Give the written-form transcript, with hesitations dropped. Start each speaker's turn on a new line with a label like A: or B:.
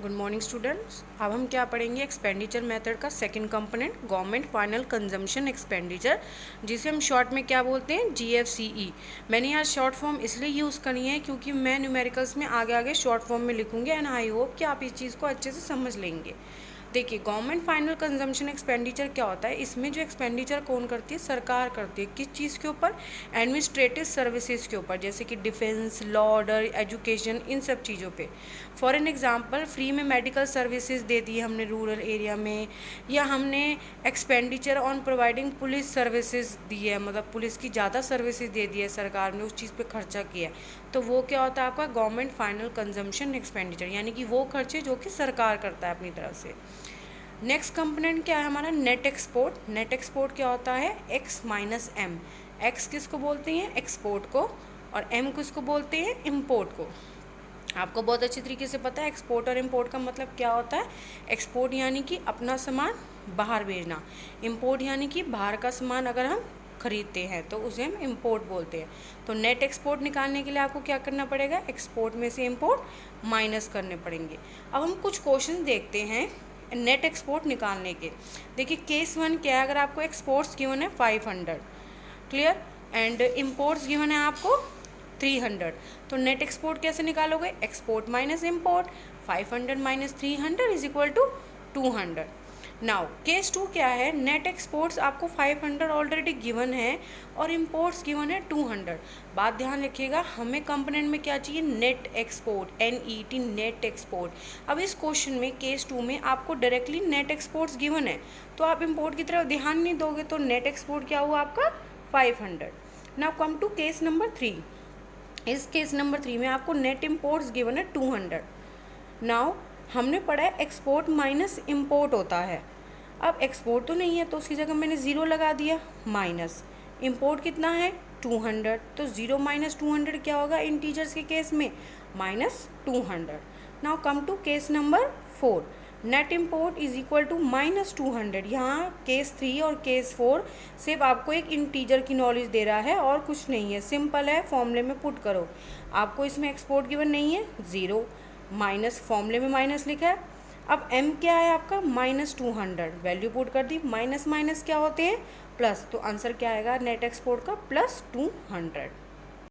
A: Good morning students. अब हम क्या पढ़ेंगे, एक्सपेंडिचर मेथड का second component government final consumption expenditure, जिसे हम शॉर्ट में क्या बोलते हैं, GFCE। मैंने यहाँ शॉर्ट फॉर्म इसलिए यूज़ करनी है क्योंकि मैं न्यूमेरिकल्स में आगे आगे शॉर्ट फॉर्म में लिखूंगी एंड आई होप कि आप इस चीज़ को अच्छे से समझ लेंगे। देखिए, गवर्नमेंट फाइनल कंजम्पशन एक्सपेंडिचर क्या होता है, इसमें जो एक्सपेंडिचर कौन करती है, सरकार करती है। किस चीज़ के ऊपर, एडमिनिस्ट्रेटिव सर्विसेज के ऊपर, जैसे कि डिफेंस, लॉ ऑर्डर, एजुकेशन, इन सब चीज़ों पे। फॉर एन एग्जांपल, फ्री में मेडिकल सर्विसेज दे दी हमने रूरल एरिया में, या हमने expenditure on providing police services दी है, मतलब पुलिस की ज़्यादा सर्विसेज दे दी है सरकार ने, उस चीज़ पे खर्चा किया है, तो वो क्या होता है आपका गवर्नमेंट फाइनल कंजम्पशन एक्सपेंडिचर, यानी कि वो खर्चे जो कि सरकार करता है अपनी तरफ से। नेक्स्ट कंपोनेंट क्या है हमारा, नेट एक्सपोर्ट। नेट एक्सपोर्ट क्या होता है, एक्स माइनस एम। एक्स किसको बोलते हैं, एक्सपोर्ट को, और एम किसको बोलते हैं, इम्पोर्ट को। आपको बहुत अच्छी तरीके से पता है एक्सपोर्ट और इम्पोर्ट का मतलब क्या होता है। एक्सपोर्ट यानी कि अपना सामान बाहर भेजना, इम्पोर्ट यानी कि बाहर का सामान अगर हम खरीदते हैं तो उसे हम इम्पोर्ट बोलते हैं। तो नेट एक्सपोर्ट निकालने के लिए आपको क्या करना पड़ेगा, एक्सपोर्ट में से इम्पोर्ट माइनस करने पड़ेंगे। अब हम कुछ क्वेश्चन देखते हैं नेट एक्सपोर्ट निकालने के। देखिए, केस 1 क्या है, अगर आपको एक्सपोर्ट्स गिवन है 500, क्लियर, एंड इम्पोर्ट्स गिवन है आपको 300, तो नेट एक्सपोर्ट कैसे निकालोगे, export minus import, 500 minus 300 is equal to 200। Now case 2 क्या है, नेट एक्सपोर्ट्स आपको 500 ऑलरेडी गिवन है और इम्पोर्ट्स गिवन है 200। बात ध्यान रखिएगा, हमें कंपोनेंट में क्या चाहिए, net export, NET, net export. अब इस क्वेश्चन में केस 2 में आपको डायरेक्टली नेट एक्सपोर्ट्स गिवन है, तो आप इम्पोर्ट की तरफ ध्यान नहीं दोगे, तो नेट एक्सपोर्ट क्या हुआ आपका 500। Now come to case number 3। इस केस नंबर 3 में आपको नेट इम्पोर्ट्स गिवन है 200। नाउ हमने पढ़ा है एक्सपोर्ट माइनस इम्पोर्ट होता है। अब एक्सपोर्ट तो नहीं है तो उसकी जगह मैंने ज़ीरो लगा दिया, माइनस इम्पोर्ट कितना है 200, तो 0 माइनस 200 क्या होगा इंटीजर्स के केस में, -200। Now come to case number 4। Net import is equal to -200। यहाँ केस 3 और केस 4 सिर्फ आपको एक इंटीजर की नॉलेज दे रहा है और कुछ नहीं है, सिंपल है, फॉर्मूले में पुट करो। आपको इसमें एक्सपोर्ट गिवन नहीं है, 0 माइनस, फॉर्मूले में माइनस लिखा है। अब m क्या है आपका -200, वैल्यू पुट कर दी, माइनस माइनस क्या होते हैं, प्लस, तो आंसर क्या आएगा नेट एक्सपोर्ट का +200।